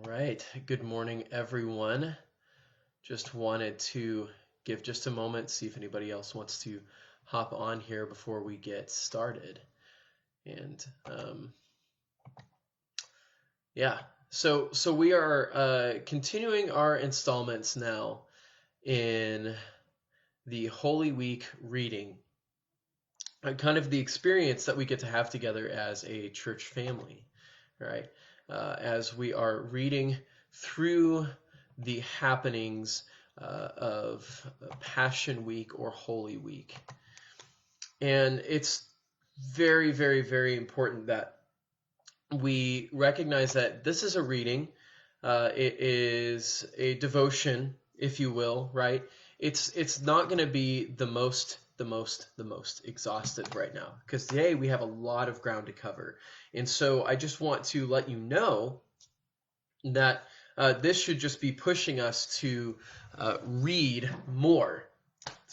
right. Good morning, everyone. Just wanted to give just a moment, see if anybody else wants to hop on here before we get started. And yeah, so we are continuing our installments now in the Holy Week reading, kind of the experience that we get to have together as a church family, right? As we are reading through the happenings of Passion Week or Holy Week. And it's very, very, very important that we recognize that this is a reading. It is a devotion, if you will, right? It's not going to be the most exhaustive right now, because today we have a lot of ground to cover. And so I just want to let you know that this should just be pushing us to read more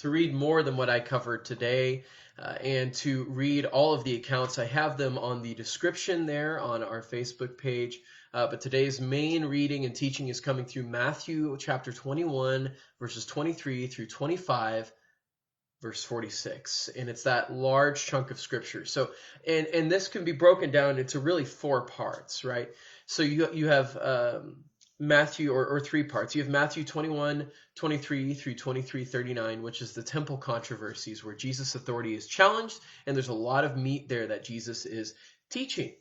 than what I covered today, and to read all of the accounts. I have them on the description there on our Facebook page. But today's main reading and teaching is coming through Matthew chapter 21, verses 23 through 25, verse 46. And it's that large chunk of scripture. So, and this can be broken down into really 4 parts, right? So you have Matthew, or 3 parts. You have Matthew 21, 23 through 23:39, which is the temple controversies, where Jesus' authority is challenged, and there's a lot of meat there that Jesus is teaching,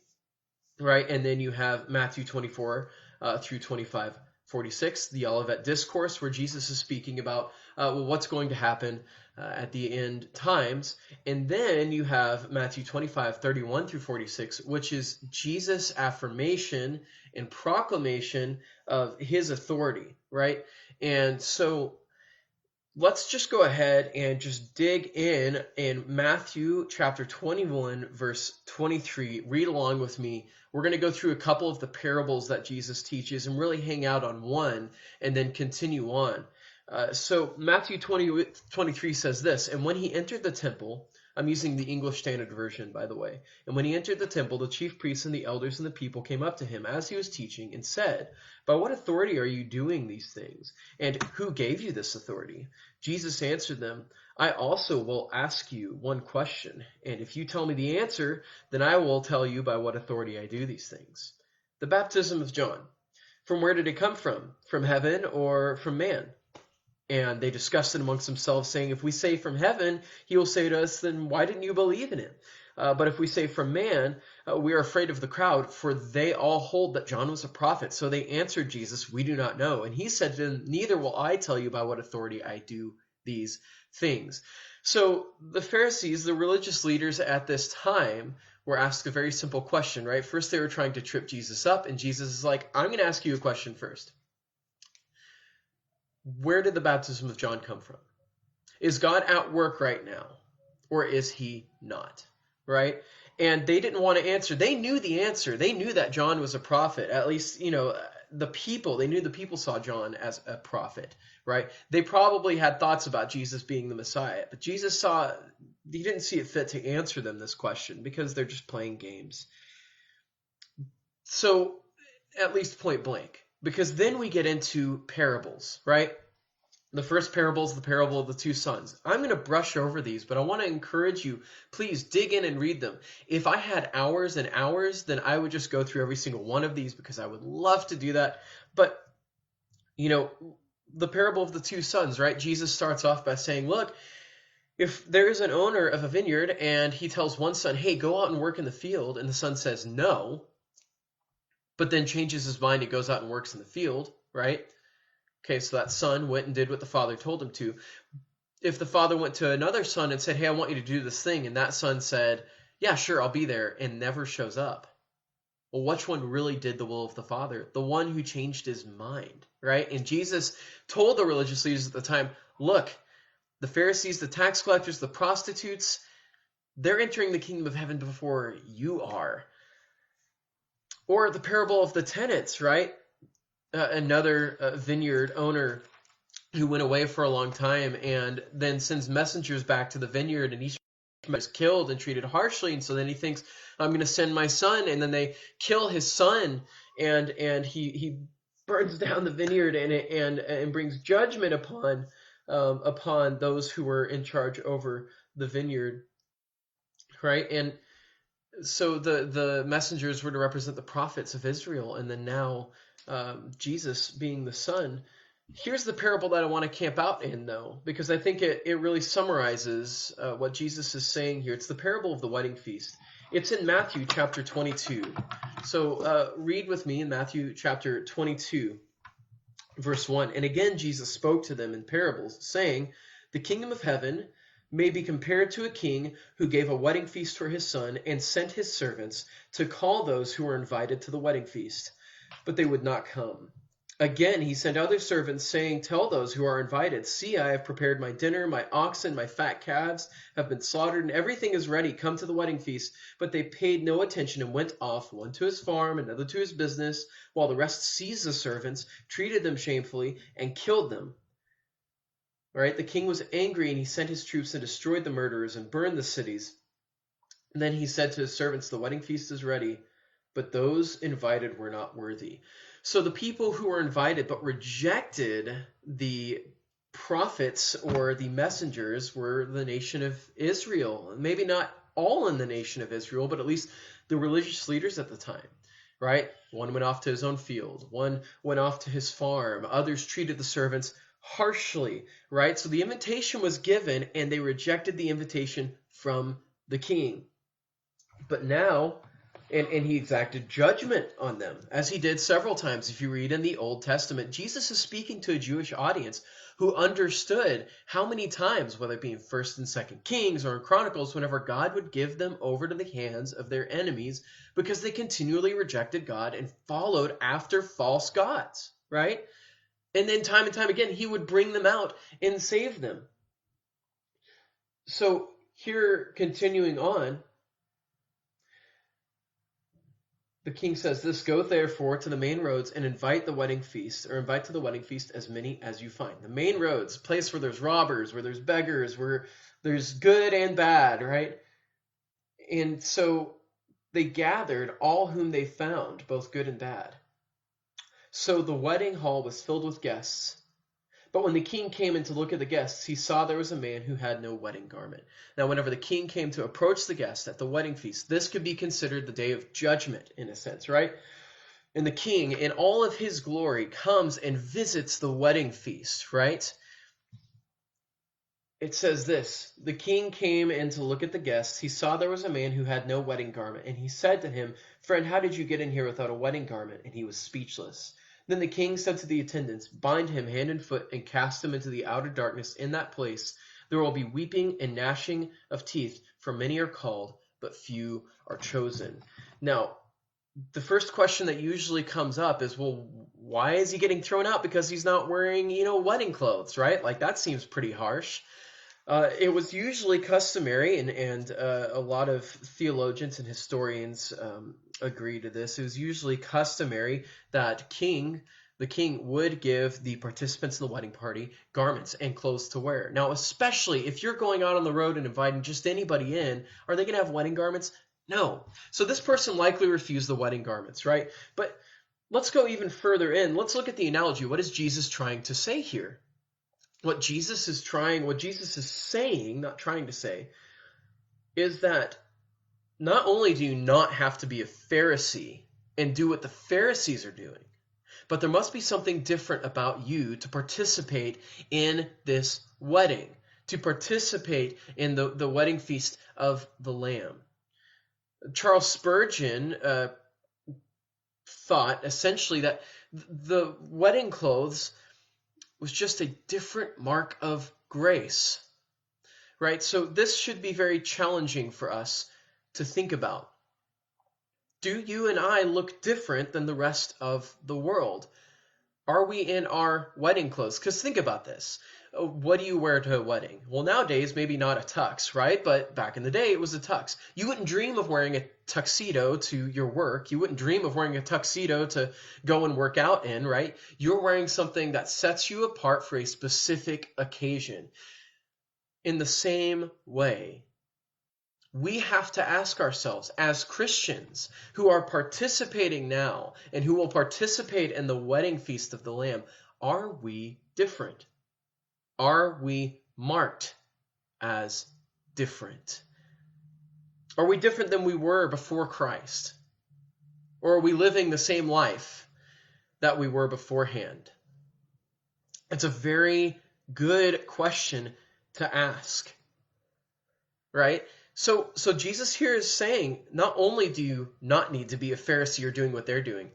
right? And then you have Matthew 24 through 25:46, the Olivet Discourse, where Jesus is speaking about what's going to happen at the end times. And then you have Matthew 25:31 through 46, which is Jesus' affirmation and proclamation of his authority, right? And so let's just go ahead and just dig in Matthew chapter 21, verse 23. Read along with me. We're going to go through a couple of the parables that Jesus teaches and really hang out on one and then continue on. So Matthew 23 says this: "And when he entered the temple," I'm using the English Standard Version, by the way. "And when he entered the temple, the chief priests and the elders and the people came up to him as he was teaching and said, 'By what authority are you doing these things? And who gave you this authority?' Jesus answered them, 'I also will ask you one question, and if you tell me the answer, then I will tell you by what authority I do these things. The baptism of John, from where did it come from? From heaven or from man?' And they discussed it amongst themselves, saying, 'If we say from heaven, he will say to us, then why didn't you believe in him? But if we say from man, we are afraid of the crowd, for they all hold that John was a prophet.' So they answered Jesus, 'We do not know.' And he said to them, 'Neither will I tell you by what authority I do these things.'" So the Pharisees, the religious leaders at this time, were asked a very simple question, right? First, they were trying to trip Jesus up, and Jesus is like, "I'm going to ask you a question first. Where did the baptism of John come from? Is God at work right now, or is he not?" Right? And they didn't want to answer. They knew the answer. They knew that John was a prophet. At least, they knew the people saw John as a prophet, right? They probably had thoughts about Jesus being the Messiah, but he didn't see it fit to answer them this question because they're just playing games. So, at least point blank. Because then we get into parables, right? The first parable is the parable of the 2 sons. I'm going to brush over these, but I want to encourage you, please dig in and read them. If I had hours and hours, then I would just go through every single one of these, because I would love to do that. But, the parable of the 2 sons, right? Jesus starts off by saying, look, if there is an owner of a vineyard and he tells one son, "Hey, go out and work in the field," and the son says no, but then changes his mind and goes out and works in the field, right? Okay, so that son went and did what the father told him to. If the father went to another son and said, "Hey, I want you to do this thing," and that son said, "Yeah, sure, I'll be there," and never shows up, well, which one really did the will of the father? The one who changed his mind, right? And Jesus told the religious leaders at the time, look, the Pharisees, the tax collectors, the prostitutes, they're entering the kingdom of heaven before you are. Or the parable of the tenants, right? Another vineyard owner who went away for a long time and then sends messengers back to the vineyard, and each is killed and treated harshly. And so then he thinks, I'm going to send my son, and then they kill his son, and he burns down the vineyard and brings judgment upon those who were in charge over the vineyard, right? And so the messengers were to represent the prophets of Israel, and then now Jesus being the Son. Here's the parable that I want to camp out in, though, because I think it really summarizes what Jesus is saying here. It's the parable of the wedding feast. It's in Matthew chapter 22. So read with me in Matthew chapter 22, verse 1. And again, Jesus spoke to them in parables, saying, "The kingdom of heaven may be compared to a king who gave a wedding feast for his son and sent his servants to call those who were invited to the wedding feast, but they would not come. Again, he sent other servants, saying, 'Tell those who are invited, see, I have prepared my dinner, my oxen, my fat calves have been slaughtered, and everything is ready. Come to the wedding feast.' But they paid no attention and went off, one to his farm, another to his business, while the rest seized the servants, treated them shamefully, and killed them." Right? The king was angry, and he sent his troops and destroyed the murderers and burned the cities. And then he said to his servants, "The wedding feast is ready, but those invited were not worthy." So the people who were invited but rejected the prophets or the messengers were the nation of Israel. Maybe not all in the nation of Israel, but at least the religious leaders at the time, right? One went off to his own field. One went off to his farm. Others treated the servants harshly, right? So the invitation was given, and they rejected the invitation from the king. But now, and he exacted judgment on them, as he did several times. If you read in the Old Testament, Jesus is speaking to a Jewish audience who understood how many times, whether it be in 1st and 2nd Kings or in Chronicles, whenever God would give them over to the hands of their enemies because they continually rejected God and followed after false gods, right? And then time and time again, he would bring them out and save them. So here, continuing on, the king says this, "Go therefore to the main roads and invite to the wedding feast as many as you find." The main roads, a place where there's robbers, where there's beggars, where there's good and bad, right? And so they gathered all whom they found, both good and bad. So the wedding hall was filled with guests. But when the king came in to look at the guests, he saw there was a man who had no wedding garment. Now, whenever the king came to approach the guests at the wedding feast, this could be considered the day of judgment, in a sense, right? And the king, in all of his glory, comes and visits the wedding feast, right? It says this, "The king came in to look at the guests. He saw there was a man who had no wedding garment, and he said to him, 'Friend, how did you get in here without a wedding garment?' And he was speechless. Then the king said to the attendants, 'Bind him hand and foot and cast him into the outer darkness. In that place there will be weeping and gnashing of teeth, for many are called, but few are chosen.'" Now, the first question that usually comes up is, well, why is he getting thrown out because he's not wearing, wedding clothes, right? Like, that seems pretty harsh. It was usually customary, and a lot of theologians and historians agree to this. It was usually customary that the king would give the participants in the wedding party garments and clothes to wear. Now, especially if you're going out on the road and inviting just anybody in, are they going to have wedding garments? No. So this person likely refused the wedding garments, right? But let's go even further in. Let's look at the analogy. What is Jesus trying to say here? What Jesus is saying, not trying to say, is that not only do you not have to be a Pharisee and do what the Pharisees are doing, but there must be something different about you to participate in this wedding, to participate in the wedding feast of the Lamb. Charles Spurgeon thought essentially that the wedding clothes was just a different mark of grace, right? So this should be very challenging for us to think about. Do you and I look different than the rest of the world? Are we in our wedding clothes? Because think about this. What do you wear to a wedding? Well, nowadays, maybe not a tux, right? But back in the day, it was a tux. You wouldn't dream of wearing a tuxedo to your work. You wouldn't dream of wearing a tuxedo to go and work out in, right? You're wearing something that sets you apart for a specific occasion. In the same way, we have to ask ourselves, as Christians who are participating now and who will participate in the wedding feast of the Lamb, are we different? Are we marked as different? Are we different than we were before Christ? Or are we living the same life that we were beforehand? It's a very good question to ask, right? So Jesus here is saying, not only do you not need to be a Pharisee or doing what they're doing,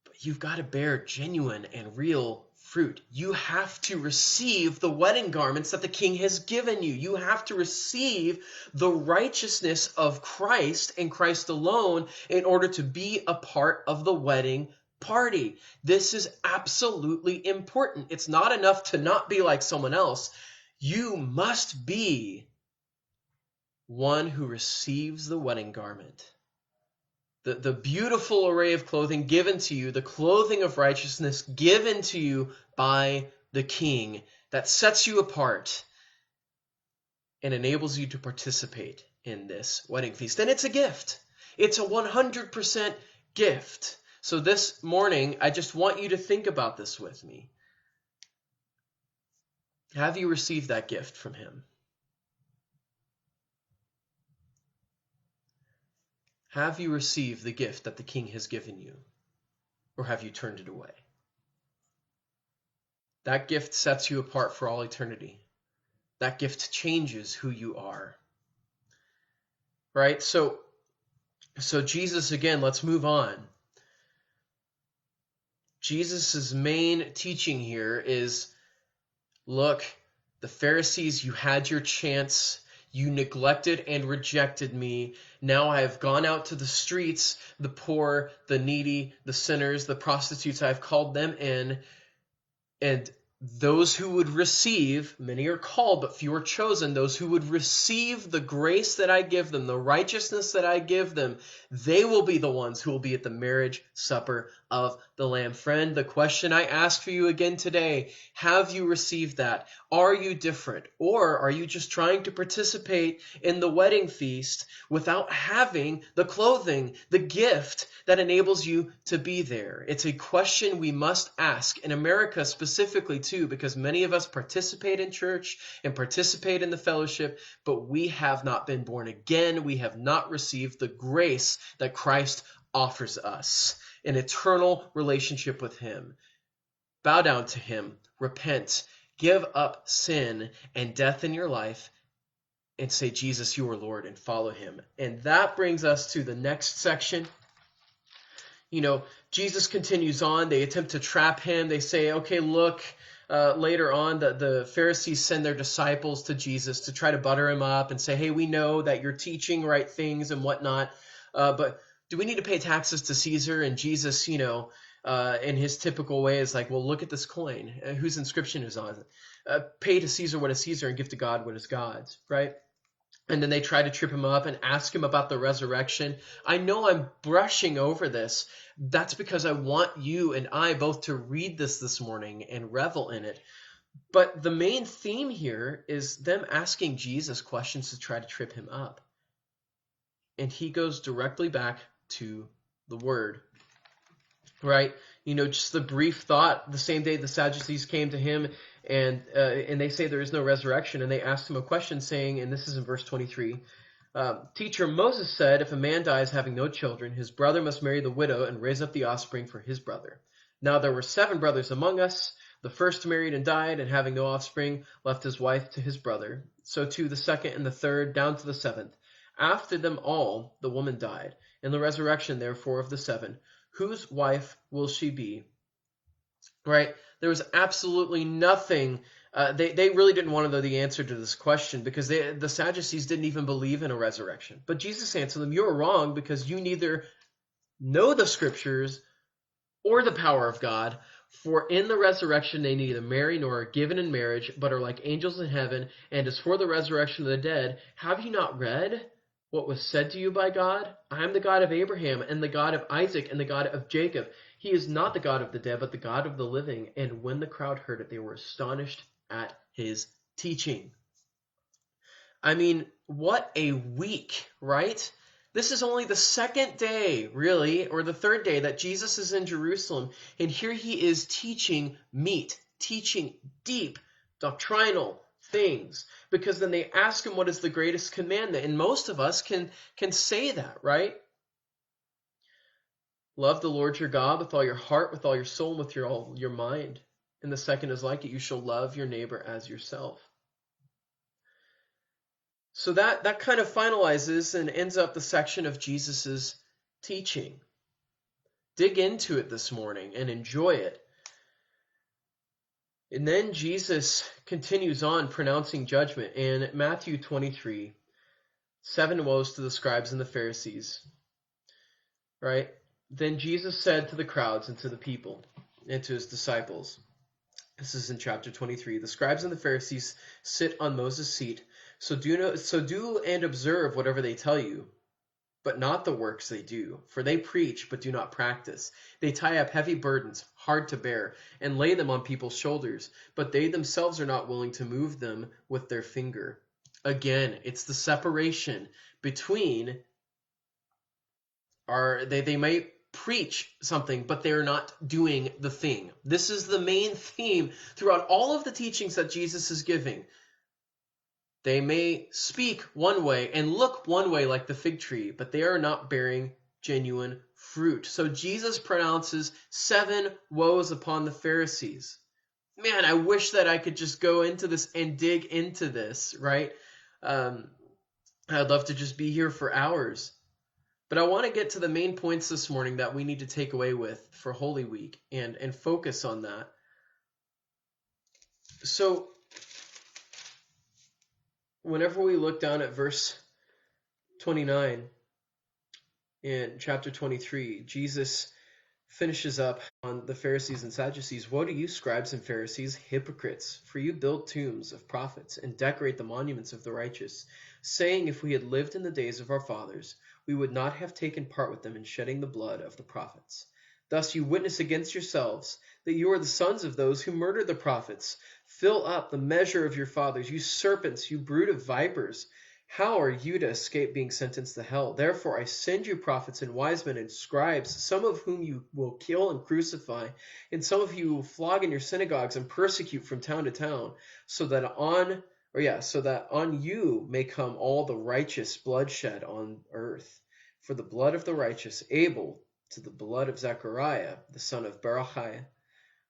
but you've got to bear genuine and real fruit. You have to receive the wedding garments that the King has given you. You have to receive the righteousness of Christ and Christ alone in order to be a part of the wedding party. This is absolutely important. It's not enough to not be like someone else. You must be one who receives the wedding garment. The beautiful array of clothing given to you, the clothing of righteousness given to you by the King that sets you apart and enables you to participate in this wedding feast. And it's a gift. It's a 100% gift. So this morning, I just want you to think about this with me. Have you received that gift from him? Have you received the gift that the King has given you? Or have you turned it away? That gift sets you apart for all eternity. That gift changes who you are. Right? So Jesus, again, let's move on. Jesus' main teaching here is, look, the Pharisees, you had your chance. You neglected and rejected me. Now I have gone out to the streets, the poor, the needy, the sinners, the prostitutes. I have called them in. And those who would receive, many are called, but few are chosen, those who would receive the grace that I give them, the righteousness that I give them, they will be the ones who will be at the marriage supper of the Lamb. Friend, the question I ask for you again today, have you received that? Are you different? Or are you just trying to participate in the wedding feast without having the clothing, the gift that enables you to be there? It's a question we must ask in America specifically too, because many of us participate in church and participate in the fellowship, but we have not been born again. We have not received the grace that Christ offers us, an eternal relationship with him. Bow down to him, repent, give up sin and death in your life, and say, Jesus, you are Lord, and follow him. And that brings us to the next section. You know, Jesus continues on. They attempt to trap him. They say, okay, look, later on, the Pharisees send their disciples to Jesus to try to butter him up and say, hey, we know that you're teaching right things and whatnot, but do we need to pay taxes to Caesar? And Jesus, in his typical way is like, well, look at this coin. Whose inscription is on it? Pay to Caesar what is Caesar and give to God what is God's, right? And then they try to trip him up and ask him about the resurrection. I know I'm brushing over this. That's because I want you and I both to read this morning and revel in it. But the main theme here is them asking Jesus questions to try to trip him up. And he goes directly back to the word, right? Just the brief thought, the same day the Sadducees came to him and they say there is no resurrection, and they asked him a question saying, and this is in verse 23, Teacher, Moses said, if a man dies having no children, his brother must marry the widow and raise up the offspring for his brother. Now there were 7 brothers among us. The first married and died, and having no offspring, left his wife to his brother. So too the second and the third, down to the 7th. After them all, the woman died. In the resurrection, therefore, of the 7, whose wife will she be? Right? There was absolutely nothing. They really didn't want to know the answer to this question because the Sadducees didn't even believe in a resurrection. But Jesus answered them, you're wrong because you neither know the scriptures or the power of God. For in the resurrection they neither marry nor are given in marriage, but are like angels in heaven. And as for the resurrection of the dead, have you not read what was said to you by God? I am the God of Abraham and the God of Isaac and the God of Jacob. He is not the God of the dead, but the God of the living. And when the crowd heard it, they were astonished at his teaching. I mean, what a week, right? This is only the second day, really, or the third day that Jesus is in Jerusalem, and here he is teaching meat, teaching deep doctrinal things. Because then they ask him what is the greatest commandment, and most of us can say that, right? Love the Lord your God with all your heart, with all your soul, and with all your mind. And the second is like it, you shall love your neighbor as yourself. So that kind of finalizes and ends up the section of Jesus's teaching. Dig into it this morning and enjoy it. And then Jesus continues on pronouncing judgment in Matthew 23, 7 woes to the scribes and the Pharisees. Right? Then Jesus said to the crowds and to the people and to his disciples, this is in chapter 23, the scribes and the Pharisees sit on Moses' seat, so do and observe whatever they tell you, but not the works they do, for they preach but do not practice. They tie up heavy burdens, hard to bear, and lay them on people's shoulders, but they themselves are not willing to move them with their finger. Again, it's the separation between they might preach something, but they're not doing the thing. This is the main theme throughout all of the teachings that Jesus is giving. They may speak one way and look one way like the fig tree, but they are not bearing genuine fruit. So Jesus pronounces 7 woes upon the Pharisees. Man, I wish that I could just go into this and dig into this, right? I'd love to just be here for hours. But I want to get to the main points this morning that we need to take away with for Holy Week and focus on that. So whenever we look down at verse 29 in chapter 23, Jesus finishes up on the Pharisees and Sadducees. Woe to you, scribes and Pharisees, hypocrites, for you build tombs of prophets and decorate the monuments of the righteous, saying, if we had lived in the days of our fathers, we would not have taken part with them in shedding the blood of the prophets. Thus you witness against yourselves that you are the sons of those who murdered the prophets. Fill up the measure of your fathers, you serpents, you brood of vipers. How are you to escape being sentenced to hell? Therefore I send you prophets and wise men and scribes, some of whom you will kill and crucify, and some of you will flog in your synagogues and persecute from town to town, so that on you may come all the righteous bloodshed on earth. For the blood of the righteous, Abel, to the blood of Zechariah, the son of Berechiah,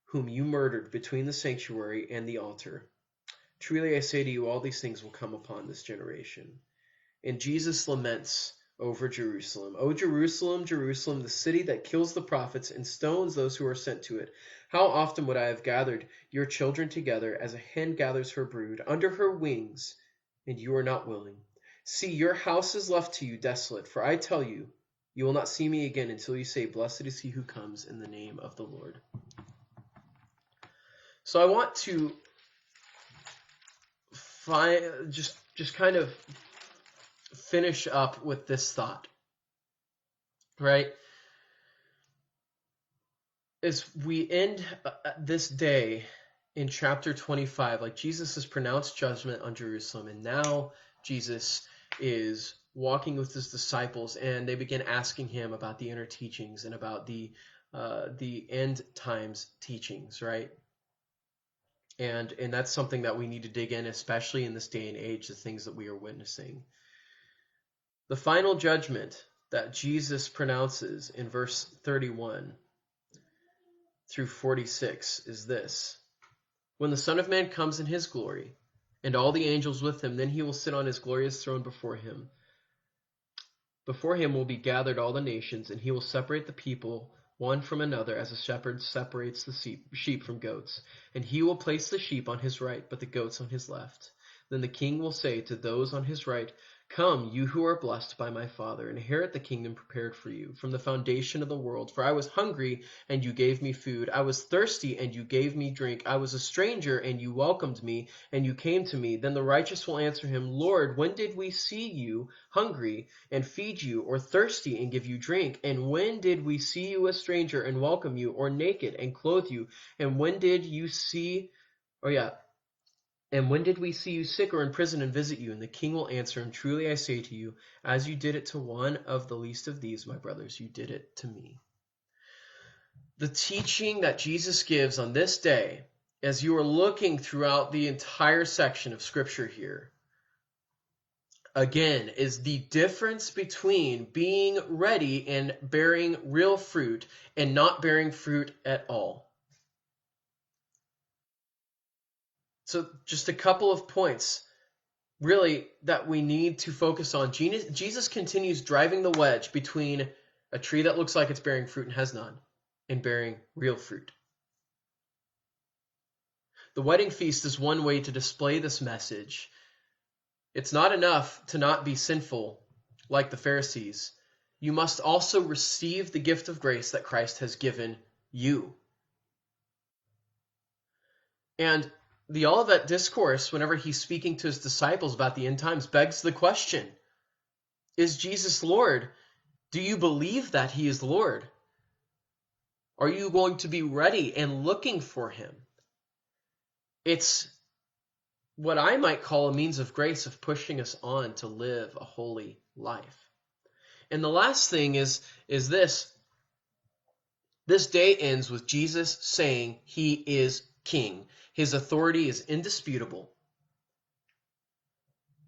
whom you murdered between the sanctuary and the altar. Truly I say to you, all these things will come upon this generation. And Jesus laments over Jerusalem. O Jerusalem, Jerusalem, the city that kills the prophets and stones those who are sent to it. How often would I have gathered your children together as a hen gathers her brood under her wings, and you are not willing. See, your house is left to you desolate, for I tell you, you will not see me again until you say, blessed is he who comes in the name of the Lord. So I want to just kind of finish up with this thought, right? As we end this day in chapter 25, like Jesus has pronounced judgment on Jerusalem, and now Jesus is walking with his disciples, and they begin asking him about the inner teachings and about the end times teachings, right? And that's something that we need to dig in, especially in this day and age, the things that we are witnessing. The final judgment that Jesus pronounces in verse 31 through 46 is this. When the Son of Man comes in his glory, and all the angels with him, then he will sit on his glorious throne before him. Before him will be gathered all the nations, and he will separate the people one from another, as a shepherd separates the sheep from goats. And he will place the sheep on his right, but the goats on his left. Then the king will say to those on his right, come, you who are blessed by my Father, inherit the kingdom prepared for you from the foundation of the world. For I was hungry, and you gave me food. I was thirsty, and you gave me drink. I was a stranger, and you welcomed me, and you came to me. Then the righteous will answer him, Lord, when did we see you hungry and feed you, or thirsty and give you drink? And when did we see you a stranger and welcome you, or naked and clothe you? And when did you see... And when did we see you sick or in prison and visit you? And the king will answer him, truly I say to you, as you did it to one of the least of these, my brothers, you did it to me. The teaching that Jesus gives on this day, as you are looking throughout the entire section of Scripture here, again, is the difference between being ready and bearing real fruit and not bearing fruit at all. So just a couple of points, really, that we need to focus on. Jesus continues driving the wedge between a tree that looks like it's bearing fruit and has none, and bearing real fruit. The wedding feast is one way to display this message. It's not enough to not be sinful like the Pharisees. You must also receive the gift of grace that Christ has given you. And the Olivet Discourse, whenever he's speaking to his disciples about the end times, begs the question, is Jesus Lord? Do you believe that he is Lord? Are you going to be ready and looking for him? It's what I might call a means of grace of pushing us on to live a holy life. And the last thing is this. This day ends with Jesus saying he is king. His authority is indisputable.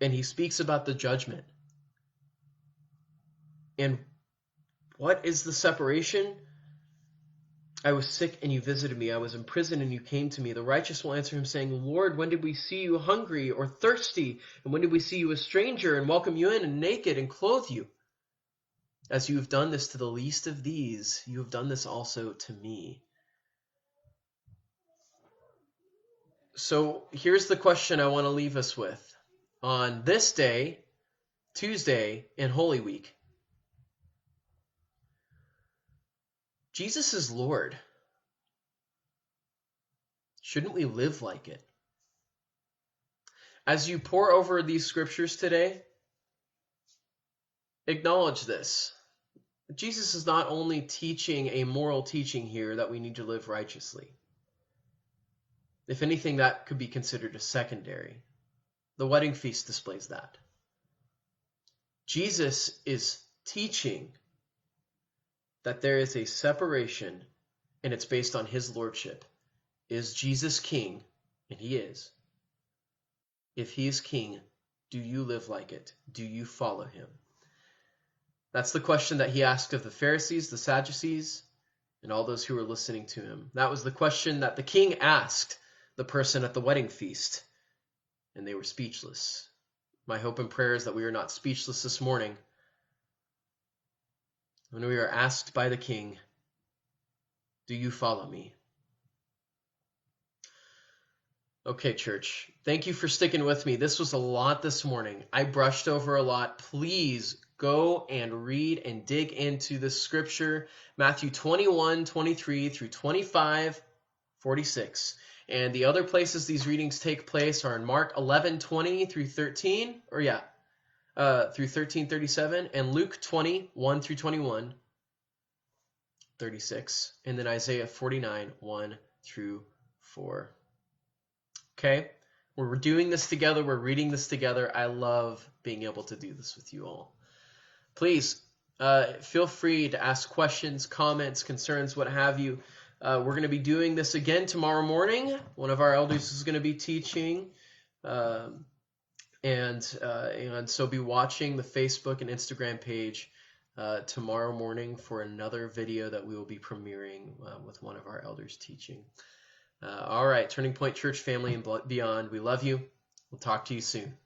And he speaks about the judgment. And what is the separation? I was sick and you visited me. I was in prison and you came to me. The righteous will answer him saying, Lord, when did we see you hungry or thirsty? And when did we see you a stranger and welcome you in and naked and clothe you? As you have done this to the least of these, you have done this also to me. So here's the question I want to leave us with. On this day, Tuesday in Holy Week, Jesus is Lord. Shouldn't we live like it? As you pore over these scriptures today, acknowledge this. Jesus is not only teaching a moral teaching here that we need to live righteously. If anything, that could be considered a secondary. The wedding feast displays that. Jesus is teaching that there is a separation, and it's based on his lordship. Is Jesus king? And he is. If he is king, do you live like it? Do you follow him? That's the question that he asked of the Pharisees, the Sadducees, and all those who were listening to him. That was the question that the king asked the person at the wedding feast, and they were speechless. My hope and prayer is that we are not speechless this morning when we are asked by the king, do you follow me? Okay, church, thank you for sticking with me. This was a lot this morning. I brushed over a lot. Please go and read and dig into the scripture, Matthew 21:23 through 25:46. And the other places these readings take place are in Mark 11:20 through 13, through 13:37, and Luke 20:1 through 21:36, and then Isaiah 49:1 through 4. Okay? We're doing this together. We're reading this together. I love being able to do this with you all. Please feel free to ask questions, comments, concerns, what have you. We're going to be doing this again tomorrow morning. One of our elders is going to be teaching. And so be watching the Facebook and Instagram page tomorrow morning for another video that we will be premiering with one of our elders teaching. All right, Turning Point Church family and beyond, we love you. We'll talk to you soon.